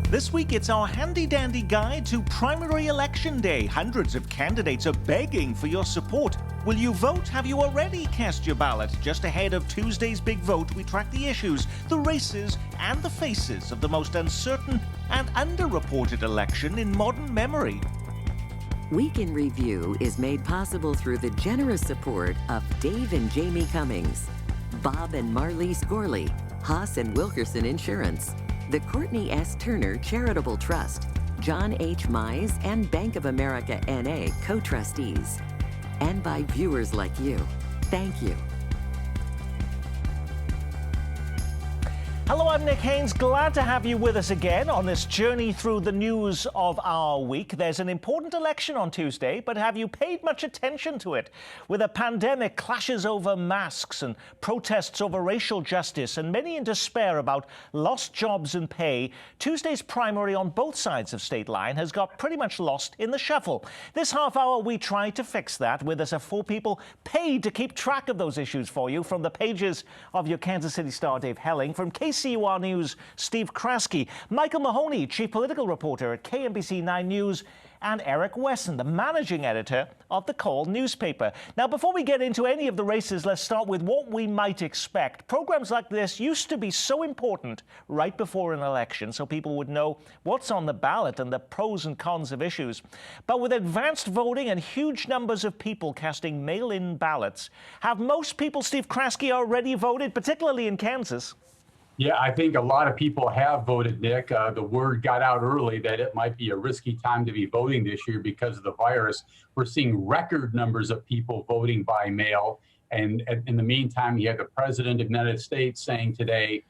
This week, it's our handy-dandy guide to primary election day. Hundreds of candidates are begging for your support. Will you vote? Have you already cast your ballot? Just ahead of Tuesday's big vote, we track the issues, the races, and the faces of the most uncertain and underreported election in modern memory. Week in Review is made possible through the generous support of Dave and Jamie Cummings, Bob and Marlise Gorley, Haas and Wilkerson Insurance, the Courtney S. Turner Charitable Trust, John H. Mize and Bank of America N.A. co-trustees, and by viewers like you. Thank you. Hello, I'm Nick Haynes. Glad to have you with us again on this journey through the news of our week. There's an important election on Tuesday, but have you paid much attention to it? With a pandemic, clashes over masks and protests over racial justice, and many in despair about lost jobs and pay, Tuesday's primary on both sides of state line has got pretty much lost in the shuffle. This half hour, we try to fix that. With us are four people paid to keep track of those issues for you. From the pages of your Kansas City Star, Dave Helling. From KCUR News, Steve Kraske, Michael Mahoney, chief political reporter at KMBC 9 News, and Eric Wesson, the managing editor of the Call newspaper. Now, before we get into any of the races, let's start with what we might expect. Programs like this used to be so important right before an election, so people would know what's on the ballot and the pros and cons of issues. But with advanced voting and huge numbers of people casting mail-in ballots, have most people, Steve Kraske, already voted, particularly in Kansas? Yeah, I think a lot of people have voted, Nick. The word got out early that it might be a risky time to be voting this year because of the virus. We're seeing record numbers of people voting by mail. And in the meantime, you have the president of the United States saying today,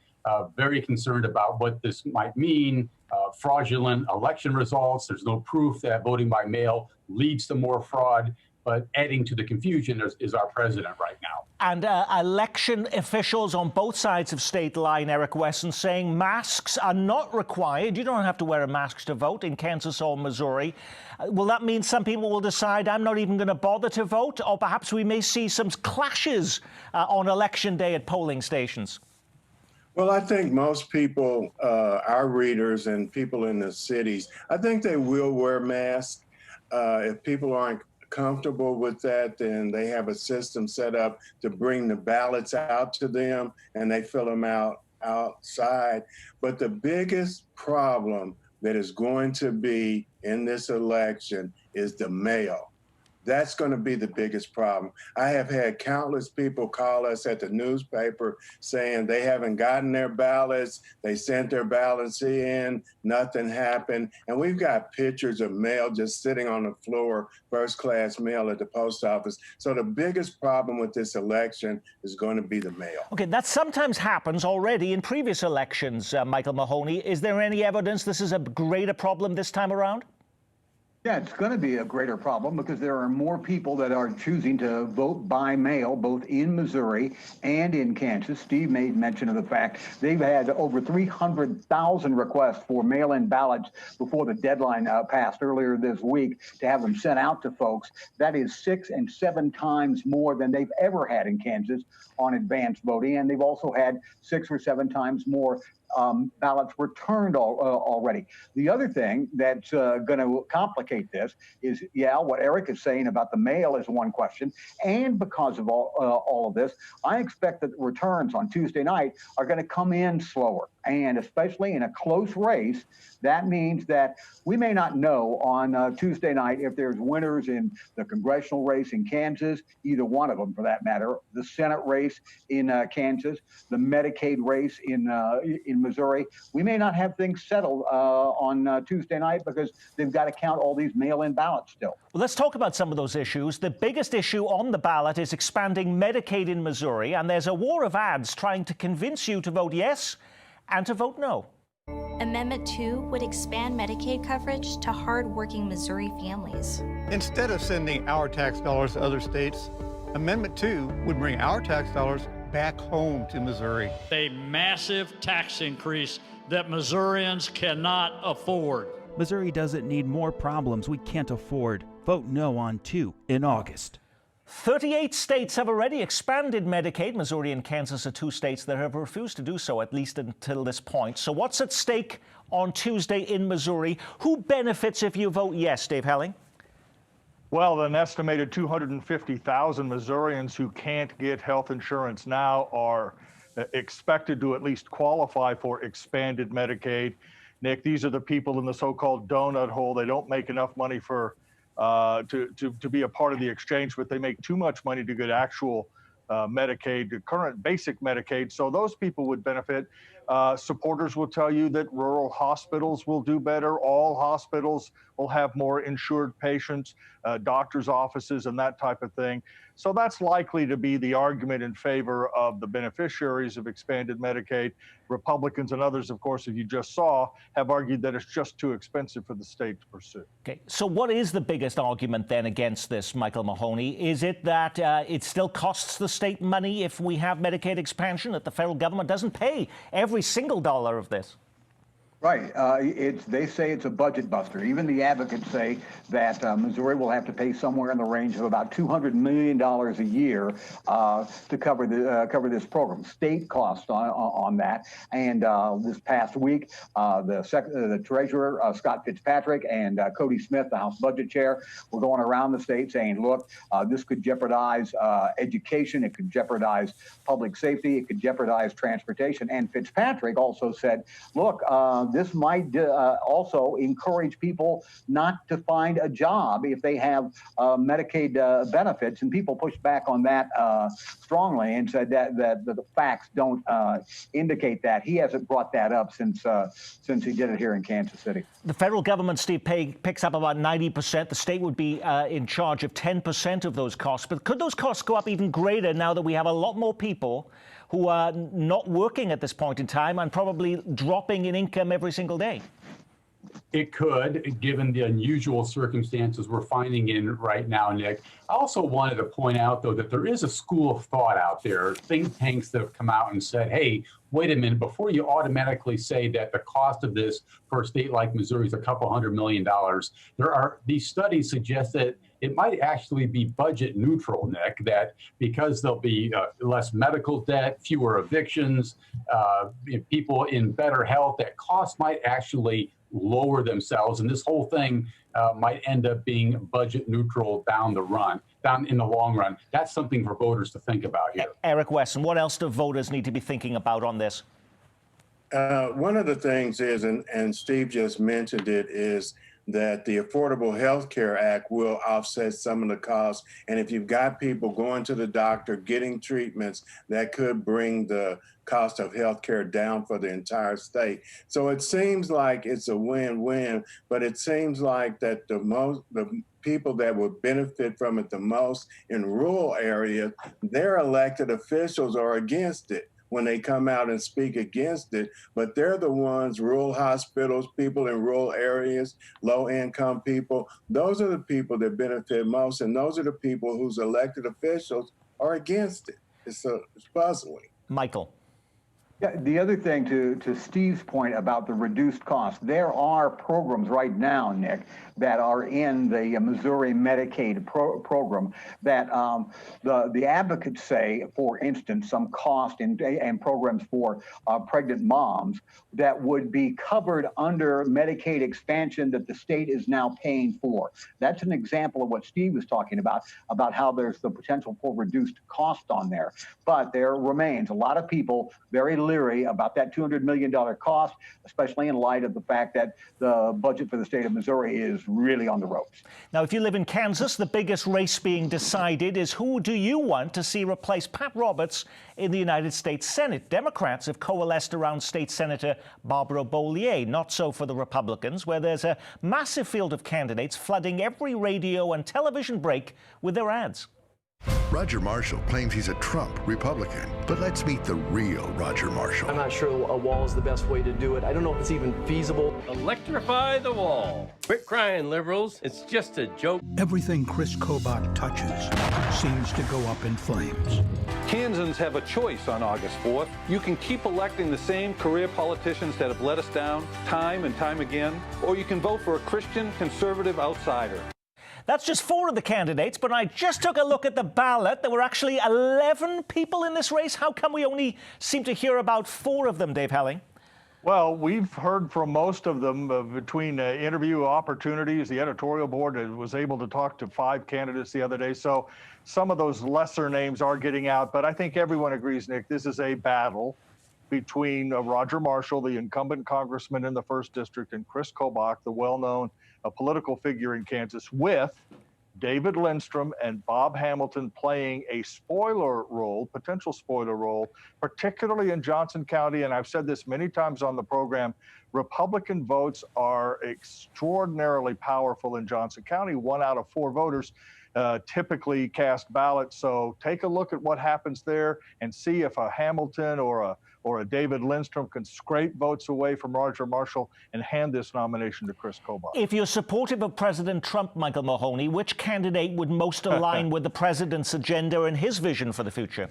very concerned about what this might mean, fraudulent election results. There's no proof that voting by mail leads to more fraud. But adding to the confusion is our president right now. And election officials on both sides of state line, Eric Wesson, saying masks are not required. You don't have to wear a mask to vote in Kansas or Missouri. Will that mean some people will decide, I'm not even going to bother to vote? Or perhaps we may see some clashes on election day at polling stations? Well, I think most people, our readers and people in the cities, I think they will wear masks. If people aren't comfortable with that, then they have a system set up to bring the ballots out to them and they fill them out outside. But the biggest problem that is going to be in this election is the mail. That's going to be the biggest problem. I have had countless people call us at the newspaper saying they haven't gotten their ballots. They sent their ballots in, nothing happened. And we've got pictures of mail just sitting on the floor, first-class mail at the post office. So the biggest problem with this election is going to be the mail. Okay, that sometimes happens already in previous elections, Michael Mahoney. Is there any evidence this is a greater problem this time around? Yeah, it's going to be a greater problem because there are more people that are choosing to vote by mail, both in Missouri and in Kansas. Steve made mention of the fact they've had over 300,000 requests for mail-in ballots before the deadline passed earlier this week to have them sent out to folks. That is 6 and 7 times more than they've ever had in Kansas on advanced voting. And they've also had 6 or 7 times more ballots returned already. The other thing that's going to complicate this is, what Eric is saying about the mail is one question. And because of all of this, I expect that returns on Tuesday night are going to come in slower. And especially in a close race, that means that we may not know on Tuesday night if there's winners in the congressional race in Kansas, either one of them for that matter, the Senate race in Kansas, the Medicaid race in Missouri. We may not have things settled on Tuesday night because they've got to count all these mail-in ballots still. Well, let's talk about some of those issues. The biggest issue on the ballot is expanding Medicaid in Missouri, and there's a war of ads trying to convince you to vote yes and to vote no. Amendment 2 would expand Medicaid coverage to hard-working Missouri families. Instead of sending our tax dollars to other states, Amendment 2 would bring our tax dollars back home to Missouri. A massive tax increase that Missourians cannot afford. Missouri doesn't need more problems we can't afford. Vote no on 2 in August. 38 states have already expanded Medicaid. Missouri and Kansas are two states that have refused to do so, at least until this point. So what's at stake on Tuesday in Missouri? Who benefits if you vote yes, Dave Helling? Well, an estimated 250,000 Missourians who can't get health insurance now are expected to at least qualify for expanded Medicaid. Nick, these are the people in the so-called donut hole. They don't make enough money for to be a part of the exchange, but they make too much money to get actual Medicaid, the current basic Medicaid. So those people would benefit. Supporters will tell you that rural hospitals will do better. All hospitals will have more insured patients, doctors' offices, and that type of thing. So that's likely to be the argument in favor of the beneficiaries of expanded Medicaid. Republicans and others, of course, as you just saw, have argued that it's just too expensive for the state to pursue. Okay, so what is the biggest argument then against this, Michael Mahoney? Is it that it still costs the state money if we have Medicaid expansion, that the federal government doesn't pay every single dollar of this? Right. They say it's a budget buster. Even the advocates say that Missouri will have to pay somewhere in the range of about $200 million a year to cover this program. State costs on that. And this past week, the treasurer, Scott Fitzpatrick, and Cody Smith, the House Budget Chair, were going around the state saying, look, this could jeopardize education. It could jeopardize public safety. It could jeopardize transportation. And Fitzpatrick also said, look, this might also encourage people not to find a job if they have Medicaid benefits, and people pushed back on that strongly and said that the facts don't indicate that. He hasn't brought that up since he did it here in Kansas City. The federal government, Steve, picks up about 90%. The state would be in charge of 10% of those costs. But could those costs go up even greater now that we have a lot more people who are not working at this point in time and probably dropping in income every single day? It could, given the unusual circumstances we're finding in right now, Nick. I also wanted to point out, though, that there is a school of thought out there, think tanks that have come out and said, hey, wait a minute, before you automatically say that the cost of this for a state like Missouri is a couple $100 million, these studies suggest that it might actually be budget neutral, Nick, that because there'll be less medical debt, fewer evictions, people in better health, that costs might actually lower themselves. And this whole thing might end up being budget neutral down in the long run. That's something for voters to think about here. Eric Wesson, what else do voters need to be thinking about on this? One of the things is, and Steve just mentioned it, is that the Affordable Health Care Act will offset some of the costs. And if you've got people going to the doctor, getting treatments, that could bring the cost of health care down for the entire state. So it seems like it's a win-win, but it seems like that the people that would benefit from it the most in rural areas, their elected officials are against it when they come out and speak against it, but they're the ones, rural hospitals, people in rural areas, low-income people, those are the people that benefit most, and those are the people whose elected officials are against it. It's puzzling. Michael. Yeah, the other thing to Steve's point about the reduced cost, there are programs right now, Nick, that are in the Missouri Medicaid program that the advocates say, for instance, some cost and programs for pregnant moms that would be covered under Medicaid expansion that the state is now paying for. That's an example of what Steve was talking about how there's the potential for reduced cost on there. But there remains a lot of people very leery about that $200 million cost, especially in light of the fact that the budget for the state of Missouri is really on the ropes. Now, if you live in Kansas, the biggest race being decided is who do you want to see replace Pat Roberts in the United States Senate. Democrats have coalesced around State Senator Barbara Bollier. Not so for the Republicans, where there's a massive field of candidates flooding every radio and television break with their ads. Roger Marshall claims he's a Trump Republican, but let's meet the real Roger Marshall. I'm not sure a wall is the best way to do it. I don't know if it's even feasible. Electrify the wall. Quit crying, liberals. It's just a joke. Everything Chris Kobach touches seems to go up in flames. Kansans have a choice on August 4th. You can keep electing the same career politicians that have let us down time and time again, or you can vote for a Christian conservative outsider. That's just 4 of the candidates, but I just took a look at the ballot. There were actually 11 people in this race. How come we only seem to hear about 4 of them, Dave Helling? Well, we've heard from most of them between interview opportunities. The editorial board was able to talk to 5 candidates the other day. So some of those lesser names are getting out. But I think everyone agrees, Nick, this is a battle between Roger Marshall, the incumbent congressman in the 1st District, and Chris Kobach, the well-known political figure in Kansas, with David Lindstrom and Bob Hamilton playing a potential spoiler role, particularly in Johnson County. And I've said this many times on the program, Republican votes are extraordinarily powerful in Johnson County. 1 out of 4 voters typically cast ballots. So take a look at what happens there and see if a Hamilton or a David Lindstrom can scrape votes away from Roger Marshall and hand this nomination to Chris Kobach. If you're supportive of President Trump, Michael Mahoney, which candidate would most align with the president's agenda and his vision for the future?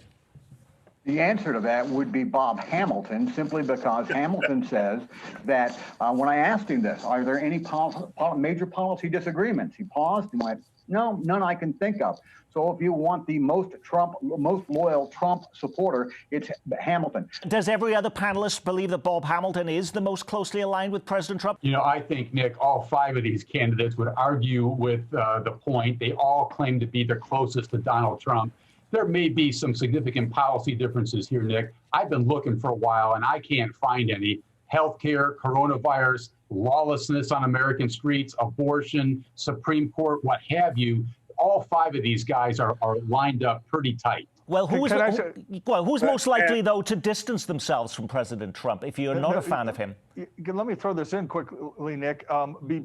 The answer to that would be Bob Hamilton, simply because Hamilton says that when I asked him this, are there any major policy disagreements? He paused and went, no, none I can think of. So if you want the most loyal Trump supporter, it's Hamilton. Does every other panelist believe that Bob Hamilton is the most closely aligned with President Trump? You know, I think, Nick, all 5 of these candidates would argue with the point. They all claim to be the closest to Donald Trump. There may be some significant policy differences here, Nick. I've been looking for a while, and I can't find any. Healthcare, coronavirus, lawlessness on American streets, abortion, Supreme Court, what have you. All 5 of these guys are lined up pretty tight. Well, who's most likely, though, to distance themselves from President Trump if you're not a fan of him? Let me throw this in quickly, Nick,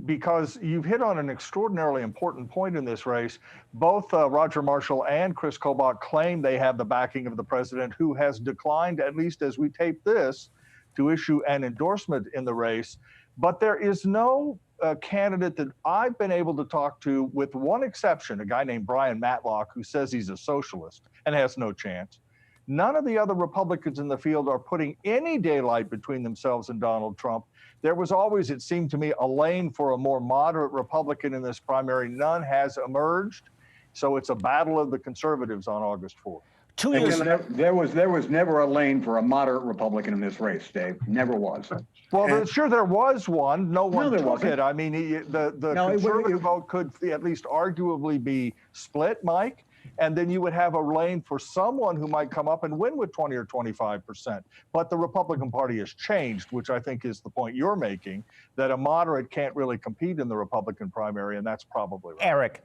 because you've hit on an extraordinarily important point in this race. Both Roger Marshall and Chris Kobach claim they have the backing of the president, who has declined, at least as we tape this, to issue an endorsement in the race. But there is no candidate that I've been able to talk to, with one exception, a guy named Brian Matlock, who says he's a socialist and has no chance. None of the other Republicans in the field are putting any daylight between themselves and Donald Trump. There was always, it seemed to me, a lane for a more moderate Republican in this primary. None has emerged. So it's a battle of the conservatives on August 4th. There was never a lane for a moderate Republican in this race, Dave. Never was. Well, sure, there was one. No one took it. I mean, the conservative vote could at least arguably be split, Mike. And then you would have a lane for someone who might come up and win with 20 or 25%. But the Republican Party has changed, which I think is the point you're making, that a moderate can't really compete in the Republican primary, and that's probably right. Eric.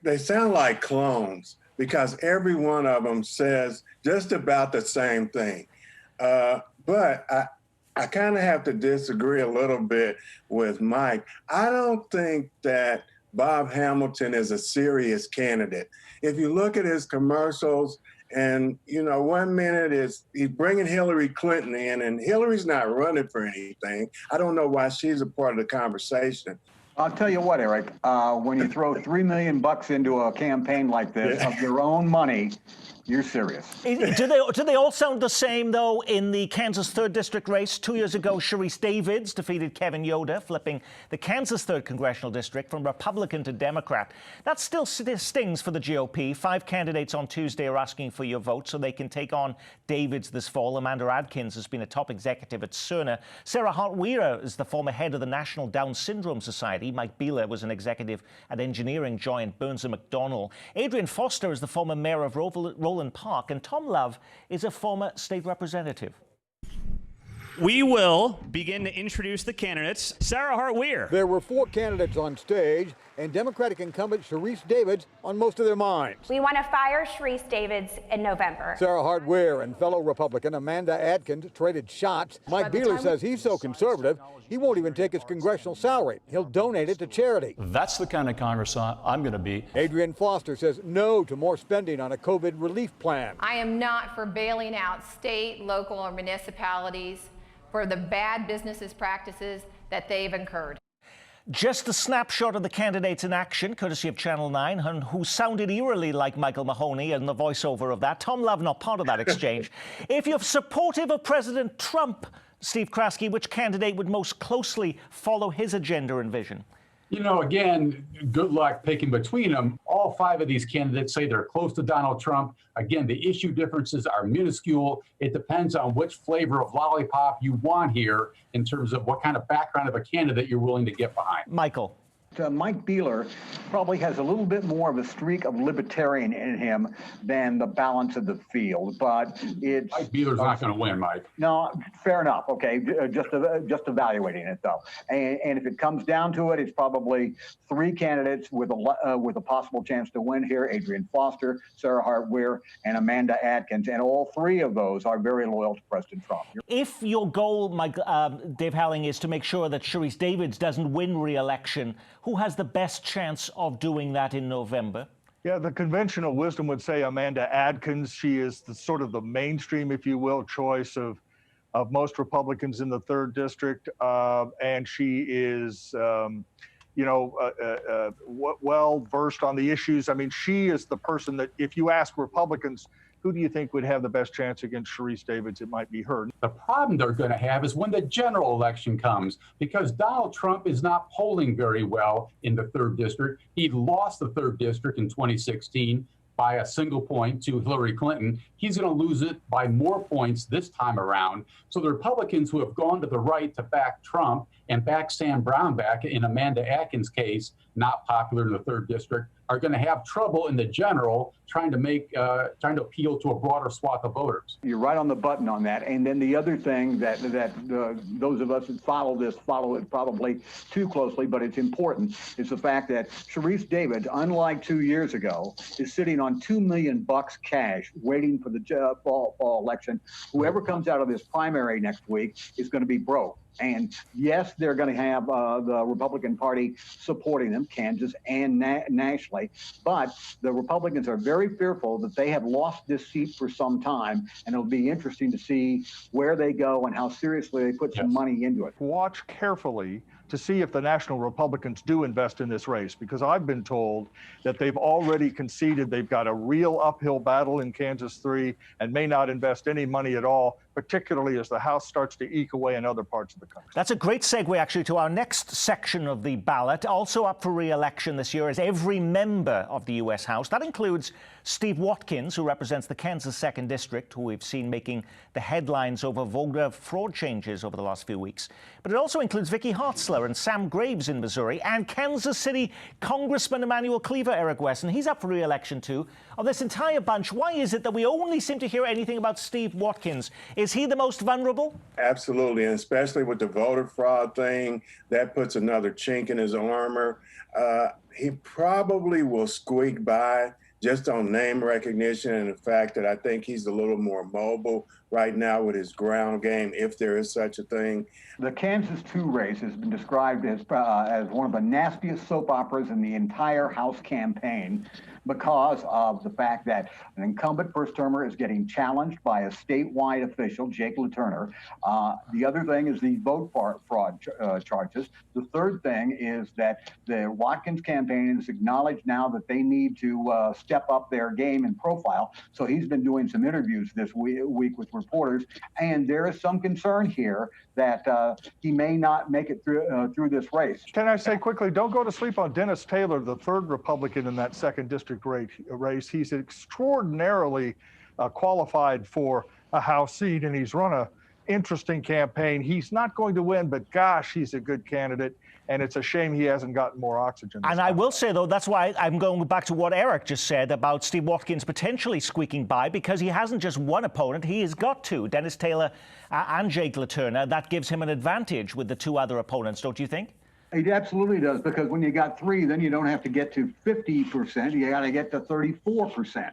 They sound like clones, because every one of them says just about the same thing. But I kind of have to disagree a little bit with Mike. I don't think that Bob Hamilton is a serious candidate. If you look at his commercials, and, you know, 1 minute he's bringing Hillary Clinton in, and Hillary's not running for anything. I don't know why she's a part of the conversation. I'll tell you what, Eric, when you throw $3 million into a campaign like this of your own money, you're serious. Do they all sound the same, though, in the Kansas 3rd District race? 2 years ago, Sharice Davids defeated Kevin Yoder, flipping the Kansas 3rd Congressional District from Republican to Democrat. That still stings for the GOP. 5 candidates on Tuesday are asking for your vote so they can take on Davids this fall. Amanda Adkins has been a top executive at Cerner. Sarah Hart-Weir is the former head of the National Down Syndrome Society. Mike Beeler was an executive at engineering giant Burns & McDonnell. Adrian Foster is the former mayor of Roland Park, and Tom Love is a former state representative. We will begin to introduce the candidates. Sarah Hart-Weir. There were 4 candidates on stage, and Democratic incumbent Sharice Davids on most of their minds. We want to fire Sharice Davids in November. Sarah Hart-Weir and fellow Republican Amanda Adkins traded shots. Mike Beeler says he's so conservative, he won't even take his congressional salary. He'll donate it to charity. That's the kind of Congress I'm going to be. Adrian Foster says no to more spending on a COVID relief plan. I am not for bailing out state, local, or municipalities for the bad businesses practices that they've incurred. Just a snapshot of the candidates in action, courtesy of Channel 9, who sounded eerily like Michael Mahoney and the voiceover of that. Tom Love not part of that exchange. If you're supportive of President Trump, Steve Kraske, which candidate would most closely follow his agenda and vision? You know, again, good luck picking between them. All 5 of these candidates say they're close to Donald Trump. Again, the issue differences are minuscule. It depends on which flavor of lollipop you want here in terms of what kind of background of a candidate you're willing to get behind. Michael. Mike Beeler probably has a little bit more of a streak of libertarian in him than the balance of the field, but it's... Mike Beeler's not going to win, Mike. No, fair enough. Okay, just evaluating it though, and if it comes down to it, it's probably 3 candidates with a possible chance to win here: Adrian Foster, Sarah Hart Weir, and Amanda Adkins, and all 3 of those are very loyal to President Trump. If your goal, Dave Helling, is to make sure that Sharice Davids doesn't win re-election, who has the best chance of doing that in November? Yeah, the conventional wisdom would say Amanda Adkins. She is the sort of the mainstream, if you will, choice of most Republicans in the 3rd district, and she is, well versed on the issues. I mean, she is the person that, if you ask Republicans, who do you think would have the best chance against Sharice Davids? It might be her. The problem they're going to have is when the general election comes, because Donald Trump is not polling very well in the 3rd district. He lost the 3rd district in 2016 by a single point to Hillary Clinton. He's going to lose it by more points this time around. So the Republicans who have gone to the right to back Trump and back Sam Brownback in Amanda Atkins' case, not popular in the 3rd district, are going to have trouble in the general trying to appeal to a broader swath of voters. You're right on the button on that. And then the other thing that those of us who follow it probably too closely, but it's important, is the fact that Sharice Davids, unlike 2 years ago, is sitting on $2 million cash waiting for the fall election. Whoever comes out of this primary next week is going to be broke. And yes, they're going to have the Republican Party supporting them, Kansas and nationally. But the Republicans are very fearful that they have lost this seat for some time. And it'll be interesting to see where they go and how seriously they put some money into it. Watch carefully to see if the National Republicans do invest in this race, because I've been told that they've already conceded they've got a real uphill battle in Kansas 3 and may not invest any money at all, particularly as the House starts to eke away in other parts of the country. That's a great segue, actually, to our next section of the ballot. Also up for re-election this year is every member of the U.S. House. That includes Steve Watkins, who represents the Kansas 2nd District, who we've seen making the headlines over voter fraud changes over the last few weeks. But it also includes Vicky Hartzler and Sam Graves in Missouri, and Kansas City Congressman Emanuel Cleaver, Eric Wesson. He's up for re-election too. Of this entire bunch, why is it that we only seem to hear anything about Steve Watkins? Is he the most vulnerable? Absolutely, and especially with the voter fraud thing, that puts another chink in his armor. He probably will squeak by just on name recognition and the fact that I think he's a little more mobile right now with his ground game, if there is such a thing. The Kansas 2 race has been described as one of the nastiest soap operas in the entire House campaign because of the fact that an incumbent first-termer is getting challenged by a statewide official, Jake LaTurner. The other thing is the vote fraud charges. The third thing is that the Watkins campaign has acknowledged now that they need to step up their game and profile. So he's been doing some interviews this week with reporters, and there is some concern here that he may not make it through this race. Can I say quickly, don't go to sleep on Dennis Taylor, the 3rd Republican in that 2nd District race. He's extraordinarily qualified for a House seat, and he's run a interesting campaign. He's not going to win, but gosh, he's a good candidate. And it's a shame he hasn't gotten more oxygen. And I will say, though, that's why I'm going back to what Eric just said about Steve Watkins potentially squeaking by, because he hasn't just one opponent, he has got 2, Dennis Taylor and Jake LaTurner. That gives him an advantage with the 2 other opponents, don't you think? It absolutely does, because when you got 3, then you don't have to get to 50%. You got to get to 34%.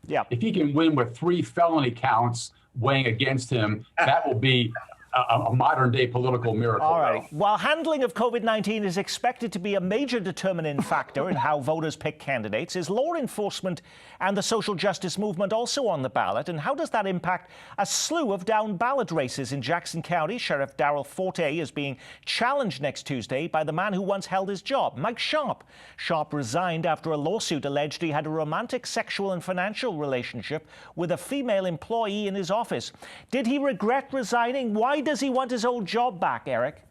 Yeah. If he can win with 3 felony counts weighing against him, that will be a modern-day political miracle. All right. While handling of COVID-19 is expected to be a major determining factor in how voters pick candidates, is law enforcement and the social justice movement also on the ballot? And how does that impact a slew of down-ballot races in Jackson County? Sheriff Darrell Forte is being challenged next Tuesday by the man who once held his job, Mike Sharp. Sharp resigned after a lawsuit alleged he had a romantic, sexual and financial relationship with a female employee in his office. Did he regret resigning? Why does he want his old job back, Eric?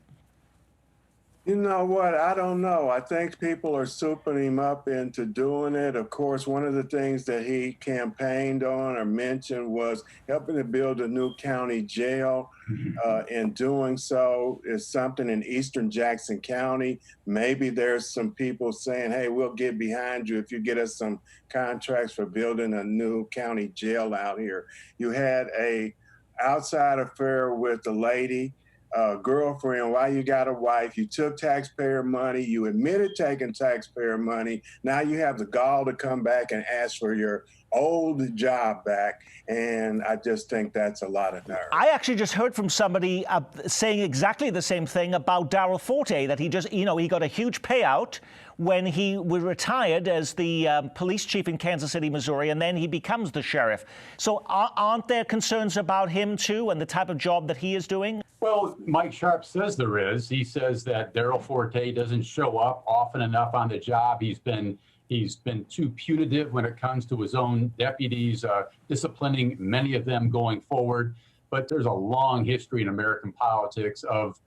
You know what? I don't know. I think people are souping him up into doing it. Of course, one of the things that he campaigned on or mentioned was helping to build a new county jail. In doing so is something in eastern Jackson County. Maybe there's some people saying, hey, we'll get behind you if you get us some contracts for building a new county jail out here. You had a outside affair with a lady, girlfriend, why you got a wife, you took taxpayer money, you admitted taking taxpayer money, now you have the gall to come back and ask for your old job back, and I just think that's a lot of nerve. I actually just heard from somebody saying exactly the same thing about Darryl Forte, that he just, he got a huge payout when he was retired as the police chief in Kansas City, Missouri, and then he becomes the sheriff. So aren't there concerns about him too and the type of job that he is doing? Well, Mike Sharp says there is. He says that Darryl Forte doesn't show up often enough on the job. He's been too punitive when it comes to his own deputies, disciplining many of them going forward. But there's a long history in American politics of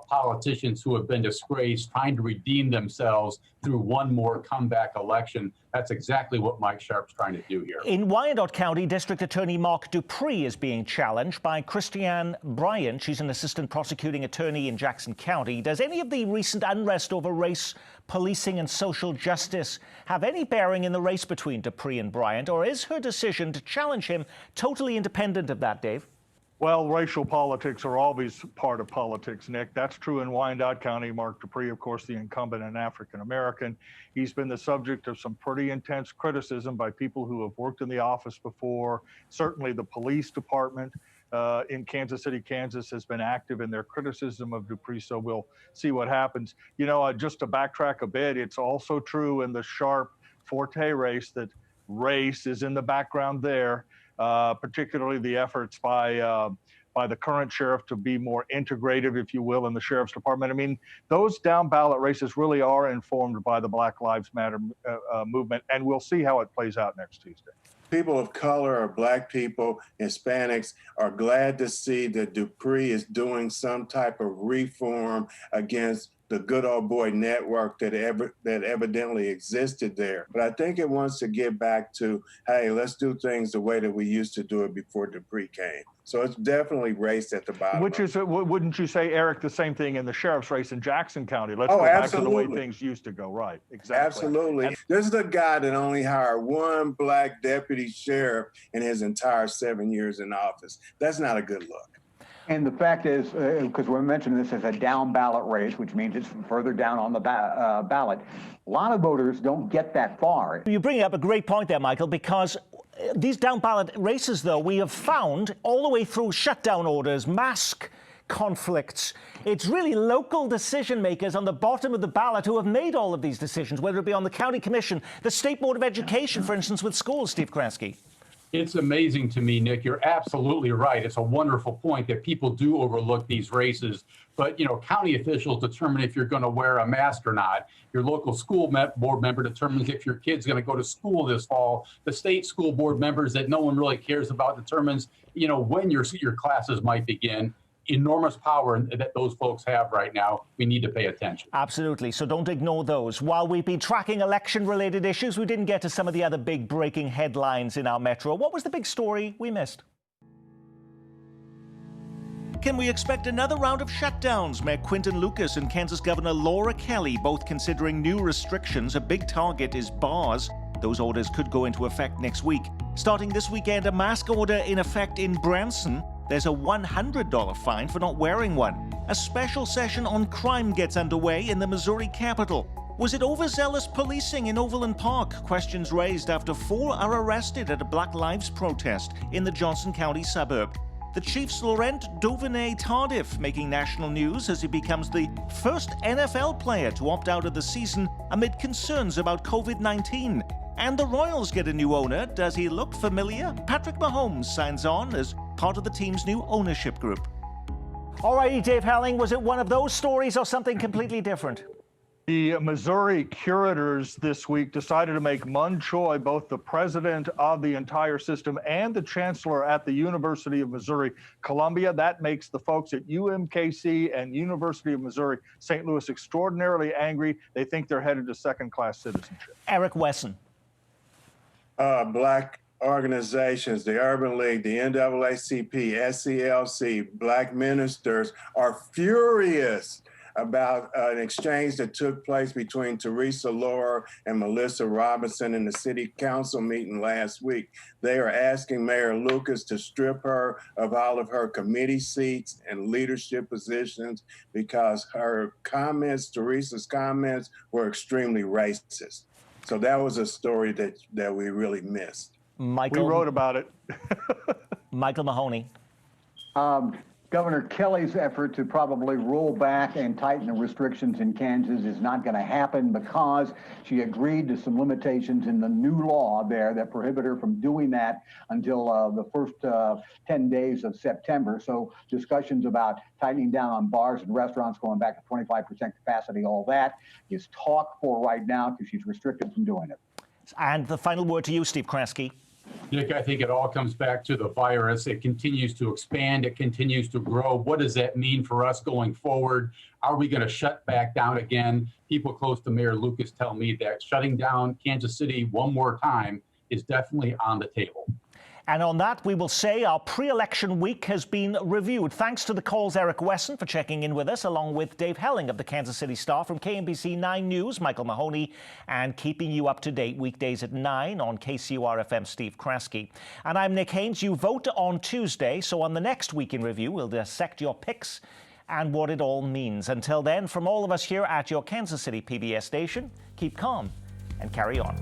politicians who have been disgraced, trying to redeem themselves through one more comeback election. That's exactly what Mike Sharp's trying to do here. In Wyandotte County, District Attorney Mark Dupree is being challenged by Christiane Bryant. She's an assistant prosecuting attorney in Jackson County. Does any of the recent unrest over race, policing and social justice have any bearing in the race between Dupree and Bryant, or is her decision to challenge him totally independent of that, Dave? Well, racial politics are always part of politics, Nick. That's true in Wyandotte County. Mark Dupree, of course, the incumbent and African-American. He's been the subject of some pretty intense criticism by people who have worked in the office before. Certainly the police department in Kansas City, Kansas has been active in their criticism of Dupree, so we'll see what happens. Just to backtrack a bit, it's also true in the Sharp-Forte race that race is in the background there. Particularly the efforts by the current sheriff to be more integrative, if you will, in the sheriff's department. I mean, those down ballot races really are informed by the Black Lives Matter movement, and we'll see how it plays out next Tuesday. People of color or Black people, Hispanics, are glad to see that Dupree is doing some type of reform against the good old boy network that evidently existed there. But I think it wants to get back to, hey, let's do things the way that we used to do it before Dupree came. So it's definitely race at the bottom. Which is, wouldn't you say, Eric, the same thing in the sheriff's race in Jackson County? Let's go back to the way things used to go. Right, exactly. Absolutely. This is a guy that only hired one Black deputy sheriff in his entire 7 years in office. That's not a good look. And the fact is, because we're mentioning this as a down ballot race, which means it's further down on the ballot, a lot of voters don't get that far. You bring up a great point there, Michael, because these down ballot races, though, we have found all the way through shutdown orders, mask conflicts. It's really local decision makers on the bottom of the ballot who have made all of these decisions, whether it be on the county commission, the State Board of Education, for instance, with schools, Steve Kraske. It's amazing to me, Nick. You're absolutely right. It's a wonderful point that people do overlook these races. But, county officials determine if you're going to wear a mask or not. Your local school board member determines if your kid's going to go to school this fall. The state school board members that no one really cares about determines, when your classes might begin. Enormous power that those folks have right now. We need to pay attention. Absolutely. So don't ignore those. While we've been tracking election-related issues, we didn't get to some of the other big breaking headlines in our metro. What was the big story we missed? Can we expect another round of shutdowns? Mayor Quinton Lucas and Kansas Governor Laura Kelly both considering new restrictions. A big target is bars. Those orders could go into effect next week. Starting this weekend, a mask order in effect in Branson. There's a $100 fine for not wearing one. A special session on crime gets underway in the Missouri Capitol. Was it overzealous policing in Overland Park? Questions raised after 4 are arrested at a Black Lives protest in the Johnson County suburb. The Chiefs' Laurent Duvernay-Tardif making national news as he becomes the first NFL player to opt out of the season amid concerns about COVID-19. And the Royals get a new owner. Does he look familiar? Patrick Mahomes signs on as part of the team's new ownership group. All righty, Dave Helling, was it one of those stories or something completely different? The Missouri curators this week decided to make Mun Choi both the president of the entire system and the chancellor at the University of Missouri-Columbia. That makes the folks at UMKC and University of Missouri-St. Louis extraordinarily angry. They think they're headed to second-class citizenship. Eric Wesson. Black organizations, the Urban League, the NAACP, SCLC, Black ministers are furious about an exchange that took place between Teresa Laura and Melissa Robinson in the city council meeting last week. They are asking Mayor Lucas to strip her of all of her committee seats and leadership positions because her comments, Teresa's comments, were extremely racist. So that was a story that we really missed. Michael, we wrote about it. Michael Mahoney. Governor Kelly's effort to probably roll back and tighten the restrictions in Kansas is not going to happen because she agreed to some limitations in the new law there that prohibit her from doing that until the first 10 days of September. So discussions about tightening down on bars and restaurants, going back to 25% capacity, all that is talk for right now because she's restricted from doing it. And the final word to you, Steve Kraske. Nick, I think it all comes back to the virus. It continues to expand. It continues to grow. What does that mean for us going forward? Are we going to shut back down again? People close to Mayor Lucas tell me that shutting down Kansas City one more time is definitely on the table. And on that, we will say our pre-election week has been reviewed. Thanks to the Call's Eric Wesson for checking in with us, along with Dave Helling of the Kansas City Star, from KMBC 9 News, Michael Mahoney, and keeping you up to date weekdays at 9 on KCUR-FM, Steve Kraske. And I'm Nick Haynes. You vote on Tuesday, so on the next Week in Review, we'll dissect your picks and what it all means. Until then, from all of us here at your Kansas City PBS station, keep calm and carry on.